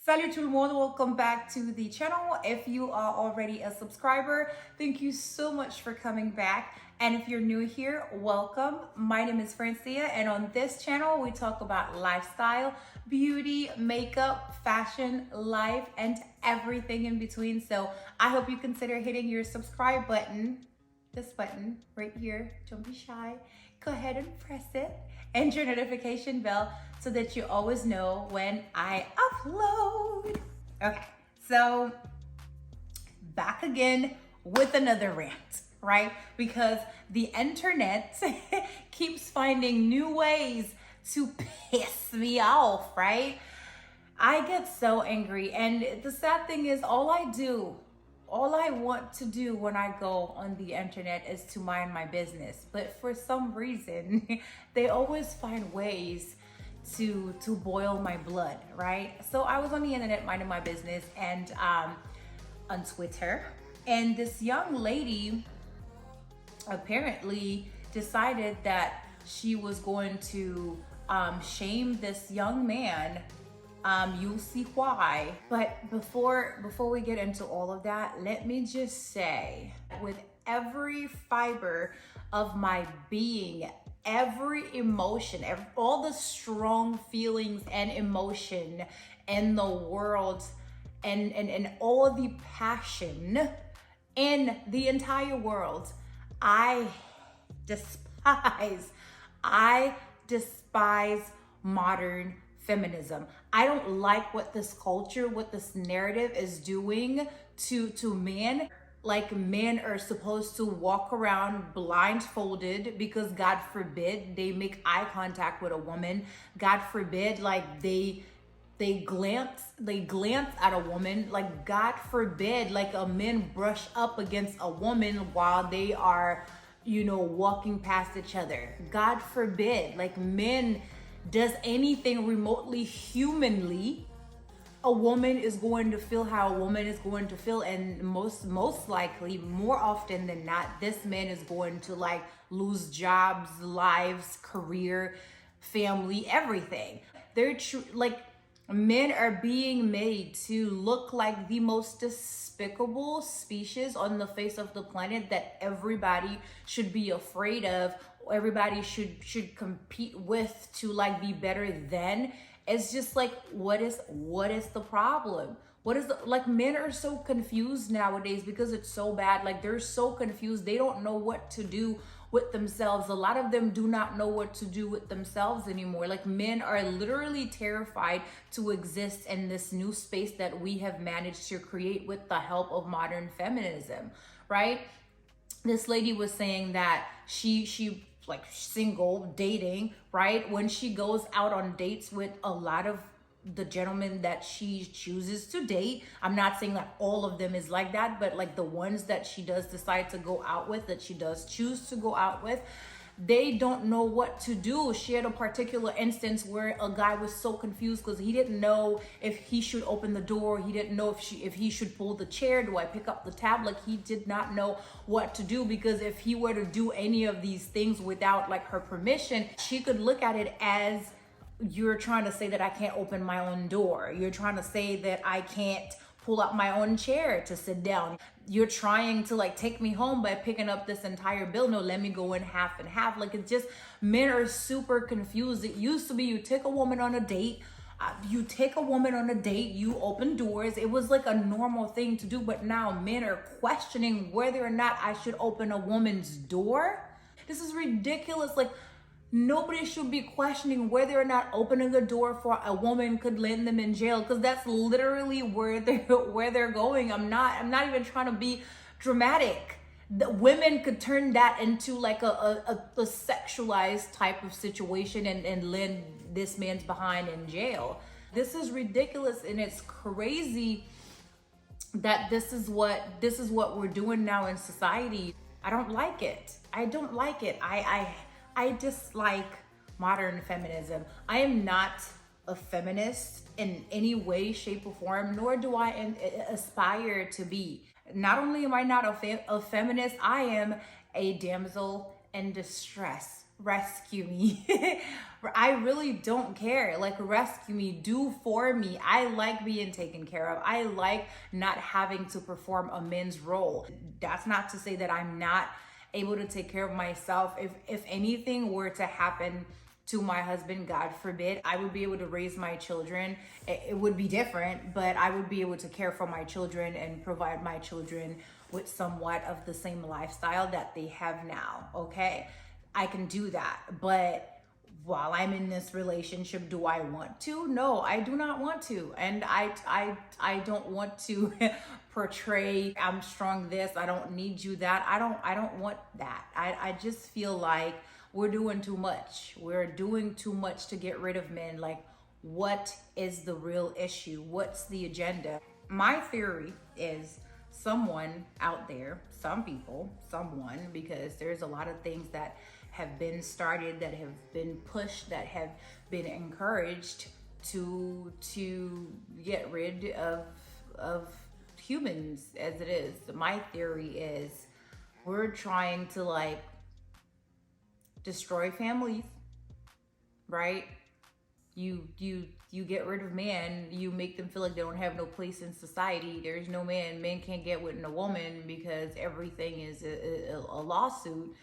Salut tout le monde, welcome back to the channel. If you are already a subscriber, thank you so much for coming back. And if you're new here, welcome. My name is Francia, and on this channel, we talk about lifestyle, beauty, makeup, fashion, life, and everything in between. So I hope you consider hitting your subscribe button, this button right here. Don't be shy. Go ahead and press it, and your notification bell so that you always know when I upload. Okay, so back again with another rant, right? Because the internet keeps finding new ways to piss me off, right? I get so angry, and the sad thing is all I want to do when I go on the internet is to mind my business. But for some reason, they always find ways to boil my blood, right? So I was on the internet minding my business and on Twitter, and this young lady apparently decided that she was going to shame this young man. You'll see why. But before we get into all of that, let me just say, with every fiber of my being, every emotion, all the strong feelings and emotion in the world, and all the passion in the entire world, I despise modern feminism. I don't like what this culture, what this narrative is doing to men. Like, men are supposed to walk around blindfolded because God forbid they make eye contact with a woman. God forbid, like they glance at a woman. Like, God forbid, like a man brush up against a woman while they are, walking past each other. God forbid, like, men does anything remotely humanly, a woman is going to feel how a woman is going to feel, and most likely, more often than not, this man is going to like lose jobs, lives, career, family, everything. They're like, men are being made to look like the most despicable species on the face of the planet that everybody should be afraid of. Everybody should compete with to like be better than. It's just like, what is the problem? Like, men are so confused nowadays because it's so bad. Like, they're so confused. They don't know what to do with themselves. A lot of them do not know what to do with themselves anymore. Like, men are literally terrified to exist in this new space that we have managed to create with the help of modern feminism, right? This lady was saying that she like single, dating, right? When she goes out on dates with a lot of the gentlemen that she chooses to date, I'm not saying that all of them is like that, but like the ones that she does decide to go out with, that she does choose to go out with, they don't know what to do. She had a particular instance where a guy was so confused because he didn't know if he should open the door. He didn't know if he should pull the chair. Do I pick up the tab? Like, he did not know what to do, because if he were to do any of these things without like her permission, she could look at it as, you're trying to say that I can't open my own door. You're trying to say that I can't pull out my own chair to sit down. You're trying to like take me home by picking up this entire bill. No, let me go in half and half. Like, it's just, men are super confused. It used to be you take a woman on a date, you open doors. It was like a normal thing to do. But now men are questioning whether or not I should open a woman's door. This is ridiculous. Like, nobody should be questioning whether or not opening a door for a woman could land them in jail, because that's literally where they're going. I'm not even trying to be dramatic. The women could turn that into like a sexualized type of situation and land this man's behind in jail. This is ridiculous, and it's crazy that this is what we're doing now in society. I don't like it. I dislike modern feminism. I am not a feminist in any way, shape, or form, nor do I aspire to be. Not only am I not a feminist, I am a damsel in distress. rescue me. I really don't care. Like, rescue me, do for me. I like being taken care of. I like not having to perform a man's role. That's not to say that I'm not able to take care of myself. If anything were to happen to my husband, God forbid, I would be able to raise my children. It would be different, but I would be able to care for my children and provide my children with somewhat of the same lifestyle that they have now. Okay, I can do that. But while I'm in this relationship, do I want to? No, I do not want to. And I don't want to portray I'm strong this, I don't need you that. I don't want that. I just feel like we're doing too much. We're doing too much to get rid of men. Like, what is the real issue? What's the agenda? My theory is someone out there, some people, someone, because there's a lot of things that have been started, that have been pushed, that have been encouraged to get rid of humans as it is. My theory is we're trying to like destroy families, right? You get rid of man, you make them feel like they don't have no place in society. There's no man. Men can't get with a woman because everything is a lawsuit.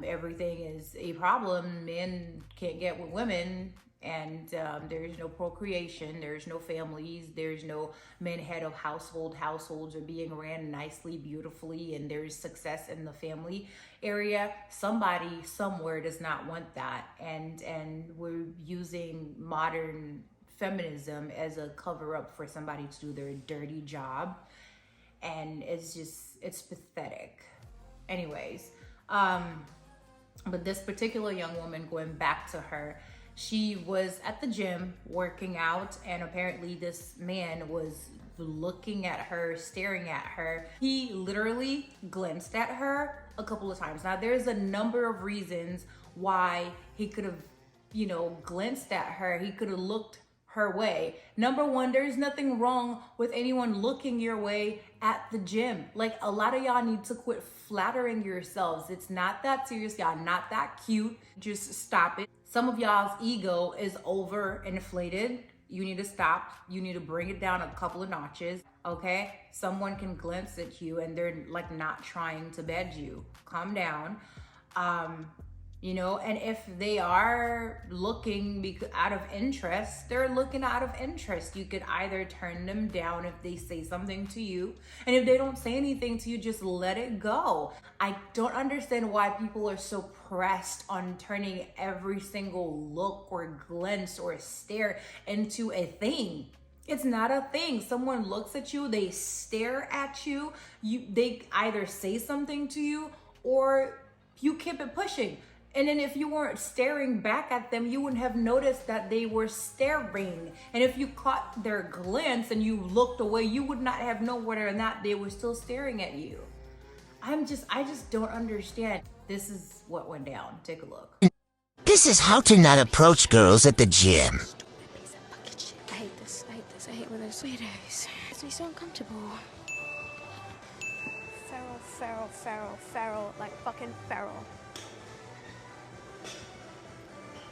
Everything is a problem. Men can't get with women, and there's no procreation, there's no families, there's no men head of households are being ran nicely, beautifully, and there's success in the family area. Somebody somewhere does not want that, and we're using modern feminism as a cover up for somebody to do their dirty job, and it's pathetic. Anyways, but this particular young woman, going back to her, she was at the gym working out, and apparently this man was looking at her, staring at her. He literally glanced at her a couple of times. Now, there's a number of reasons why he could have, glanced at her. He could have looked her way. Number one, there's nothing wrong with anyone looking your way at the gym. Like, a lot of y'all need to quit flattering yourselves. It's not that serious. Y'all not that cute. Just stop it. Some of y'all's ego is overinflated. You need to stop. You need to bring it down a couple of notches, okay? Someone can glance at you and they're like not trying to bed you. Calm down. And if they are looking out of interest, they're looking out of interest. You could either turn them down if they say something to you, and if they don't say anything to you, just let it go. I don't understand why people are so pressed on turning every single look or glance or stare into a thing. It's not a thing. Someone looks at you, they stare at you, they either say something to you or you keep it pushing. And then if you weren't staring back at them, you wouldn't have noticed that they were staring. And if you caught their glance and you looked away, you would not have known whether or not they were still staring at you. I just don't understand. This is what went down. Take a look. This is how to not approach girls at the gym. I hate this. I hate when there's weirdos. It makes me so uncomfortable. Feral, like fucking feral.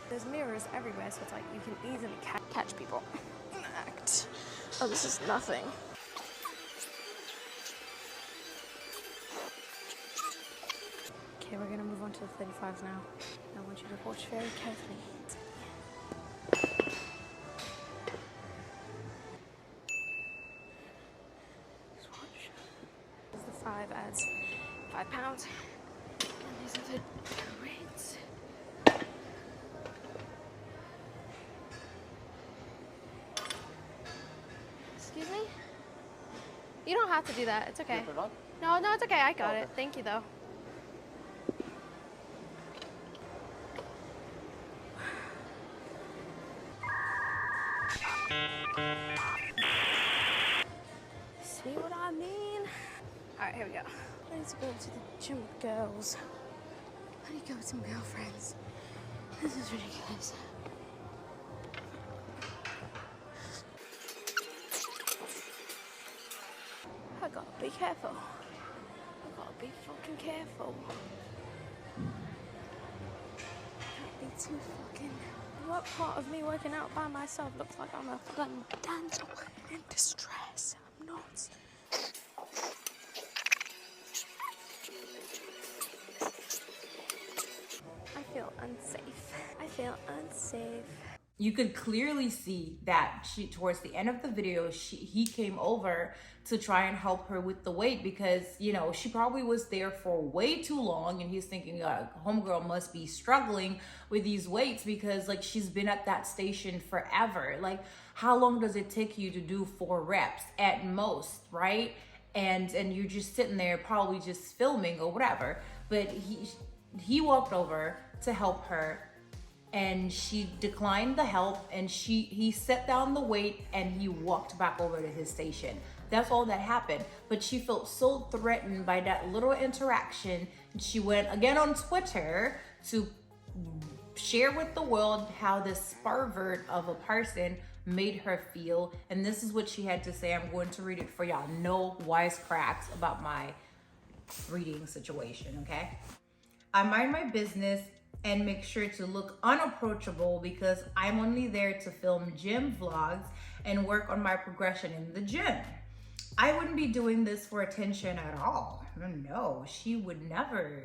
There's mirrors everywhere, so it's like you can easily catch people. Act. Oh, this is nothing. Okay, we're gonna move on to the 35s now. I want you to watch very carefully. Just watch. There's the 5 as £5. And these are the rates. Excuse me? You don't have to do that. It's okay. No, it's okay. I got it. Thank you, though. See what I mean? Alright, here we go. I need to go to the gym with girls. I need to go with some girlfriends. This is ridiculous. I gotta be careful. I gotta be fucking careful. too fucking... What part of me working out by myself looks like I'm a fucking damsel in distress? I'm not. I feel unsafe. I feel unsafe. You could clearly see that towards the end of the video, he came over to try and help her with the weight because, you know, she probably was there for way too long, and he's thinking, homegirl must be struggling with these weights because, like, she's been at that station forever. Like, how long does it take you to do 4 reps at most, right? And you're just sitting there probably just filming or whatever. But he walked over to help her, and she declined the help, and he set down the weight and he walked back over to his station. That's all that happened. But she felt so threatened by that little interaction. She went again on Twitter to share with the world how this pervert of a person made her feel. And this is what she had to say. I'm going to read it for y'all. No wisecracks about my reading situation, okay? I mind my business and make sure to look unapproachable because I'm only there to film gym vlogs and work on my progression in the gym. I wouldn't be doing this for attention at all. No, she would never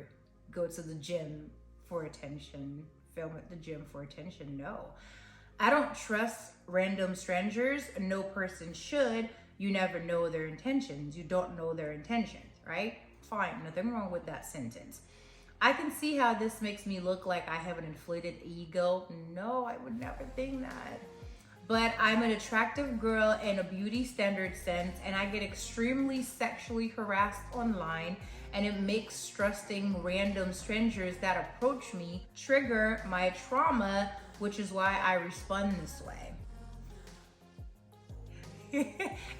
go to the gym for attention, film at the gym for attention, no. I don't trust random strangers. No person should. You never know their intentions. You don't know their intentions, right? Fine, nothing wrong with that sentence. I can see how this makes me look like I have an inflated ego. No, I would never think that. But I'm an attractive girl in a beauty standard sense, and I get extremely sexually harassed online, and it makes trusting random strangers that approach me trigger my trauma, which is why I respond this way.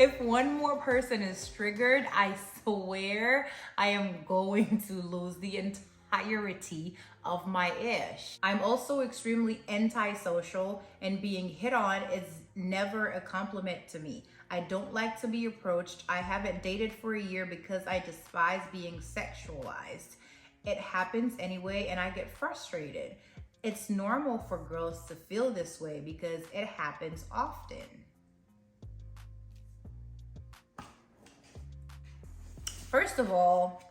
If one more person is triggered, I swear I am going to lose the entirety of my ish. I'm also extremely antisocial, and being hit on is never a compliment to me. I don't like to be approached. I haven't dated for a year because I despise being sexualized. It happens anyway, and I get frustrated. It's normal for girls to feel this way because it happens often. First of all,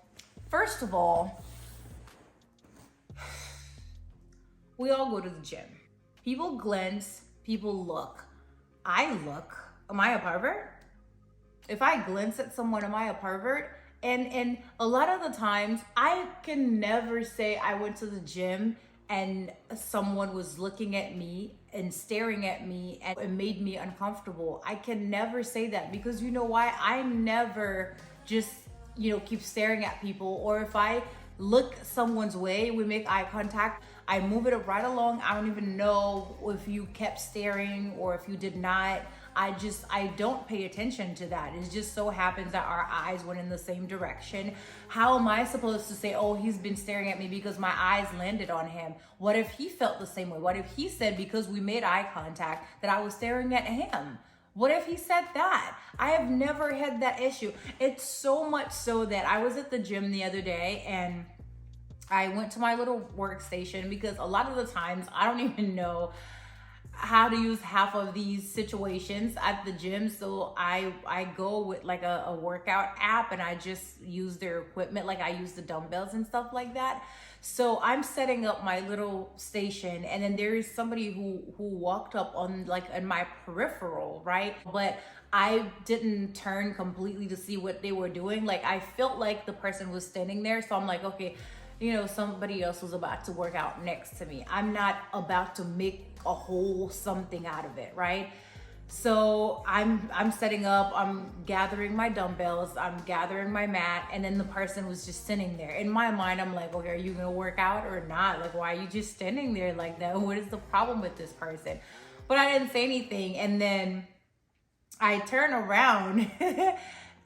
we all go to the gym. People glance, people look. I look. Am I a pervert? If I glance at someone, am I a pervert? And a lot of the times, I can never say I went to the gym and someone was looking at me and staring at me and it made me uncomfortable. I can never say that because you know why? I never just, keep staring at people. Or if I look someone's way, we make eye contact, I move it right along. I don't even know if you kept staring or if you did not. I don't pay attention to that. It just so happens that our eyes went in the same direction. How am I supposed to say, oh, he's been staring at me because my eyes landed on him? What if he felt the same way? What if he said because we made eye contact that I was staring at him? What if he said that? I have never had that issue. It's so much so that I was at the gym the other day and I went to my little workstation because a lot of the times I don't even know how to use half of these situations at the gym. So I go with like a workout app and I just use their equipment. Like I use the dumbbells and stuff like that. So I'm setting up my little station and then there is somebody who walked up on like in my peripheral, right? But I didn't turn completely to see what they were doing. Like I felt like the person was standing there. So I'm like, okay, somebody else was about to work out next to me. I'm not about to make a whole something out of it, right? So I'm setting up, I'm gathering my dumbbells, I'm gathering my mat, and then the person was just sitting there. In my mind, I'm like, okay, are you gonna work out or not? Like, why are you just standing there like that? What is the problem with this person? But I didn't say anything, and then I turn around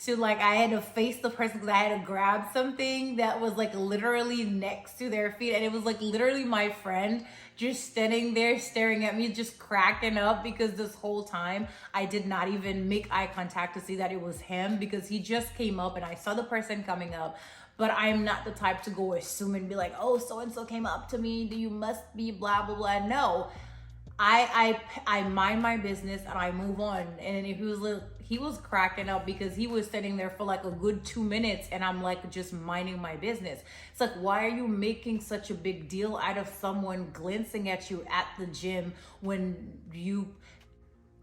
to like, I had to face the person because I had to grab something that was like literally next to their feet. And it was like literally my friend just standing there staring at me, just cracking up because this whole time I did not even make eye contact to see that it was him because he just came up and I saw the person coming up. but I'm not the type to go assume and be like, oh, so and so came up to me, you must be blah blah blah. No, I mind my business and I move on. And if he was cracking up because he was sitting there for like a good 2 minutes and I'm like just minding my business. It's like, why are you making such a big deal out of someone glancing at you at the gym when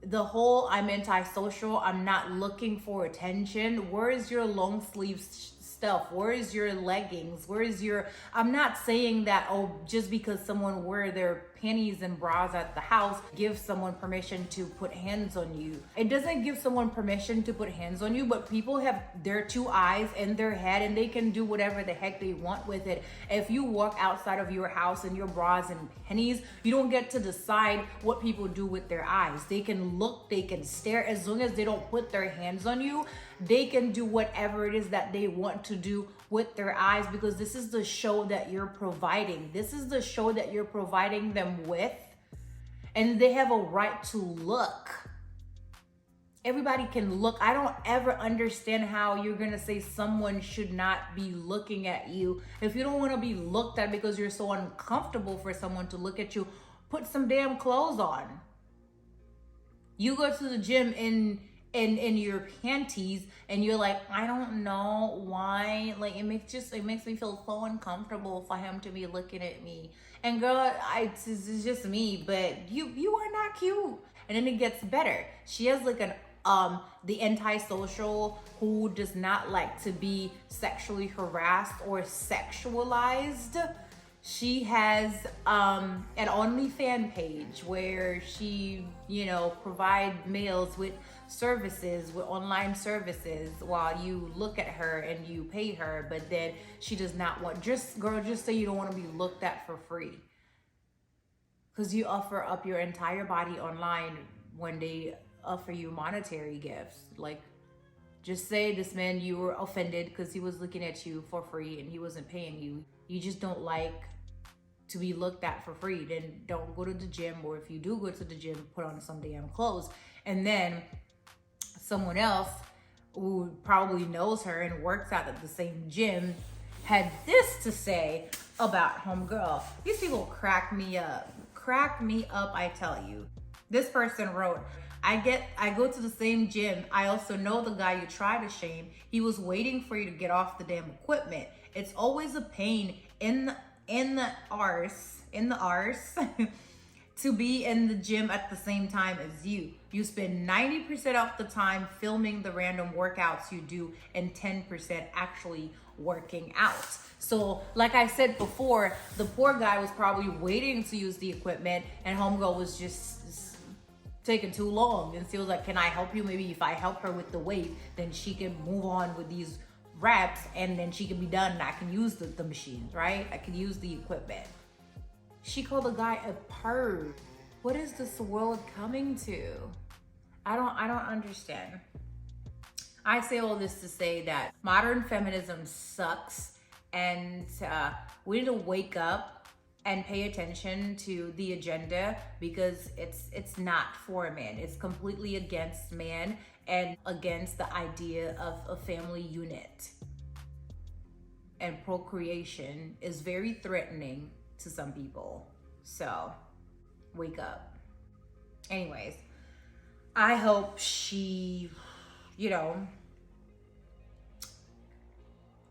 the whole I'm antisocial, I'm not looking for attention. Where is your long sleeve stuff? Where is your leggings? Where is your, I'm not saying that, oh, just because someone wear their panties and bras at the house, give someone permission to put hands on you. It doesn't give someone permission to put hands on you, but people have their two eyes in their head and they can do whatever the heck they want with it. If you walk outside of your house in your bras and panties, you don't get to decide what people do with their eyes. They can look, they can stare, as long as they don't put their hands on you, they can do whatever it is that they want to do with their eyes, because this is the show that you're providing. This is the show that you're providing them with, and they have a right to look. Everybody can look. I don't ever understand how you're gonna say someone should not be looking at you. If you don't want to be looked at because you're so uncomfortable for someone to look at you, put some damn clothes on. You go to the gym in your panties and you're like, I don't know why, like it makes me feel so uncomfortable for him to be looking at me. And girl, it's just me, but you are not cute. And then it gets better. She has like an the antisocial who does not like to be sexually harassed or sexualized. She has an OnlyFans page where she, provide males with services, with online services, while you look at her and you pay her, but then she does not want, just say you don't want to be looked at for free. Because you offer up your entire body online when they offer you monetary gifts. Like, just say this man, you were offended because he was looking at you for free and he wasn't paying you. You just don't like to be looked at for free. Then don't go to the gym, or if you do go to the gym, put on some damn clothes. And then someone else who probably knows her and works out at the same gym had this to say about homegirl. These people crack me up. Crack me up, I tell you. This person wrote, I go to the same gym. I also know the guy you try to shame. He was waiting for you to get off the damn equipment. It's always a pain in the arse to be in the gym at the same time as you. You spend 90% of the time filming the random workouts you do and 10% actually working out. So like I said before, the poor guy was probably waiting to use the equipment and homegirl was just taking too long. And she was like, can I help you? Maybe if I help her with the weight, then she can move on with these reps and then she can be done and I can use the machines, right? I can use the equipment. She called the guy a perv. What is this world coming to? I don't understand. I say all this to say that modern feminism sucks, and we need to wake up and pay attention to the agenda, because it's not for man. It's completely against man and against the idea of a family unit. And procreation is very threatening to some people. So wake up. Anyways, I hope she,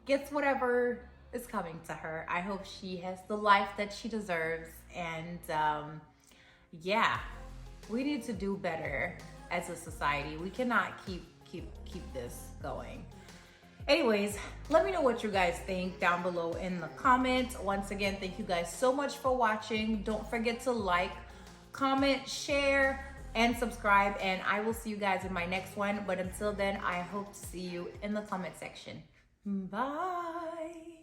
gets whatever is coming to her. I hope she has the life that she deserves. And yeah, we need to do better as a society. We cannot keep this going. Anyways, let me know what you guys think down below in the comments. Once again, thank you guys so much for watching. Don't forget to like, comment, share, and subscribe. And I will see you guys in my next one. But until then, I hope to see you in the comment section. Bye.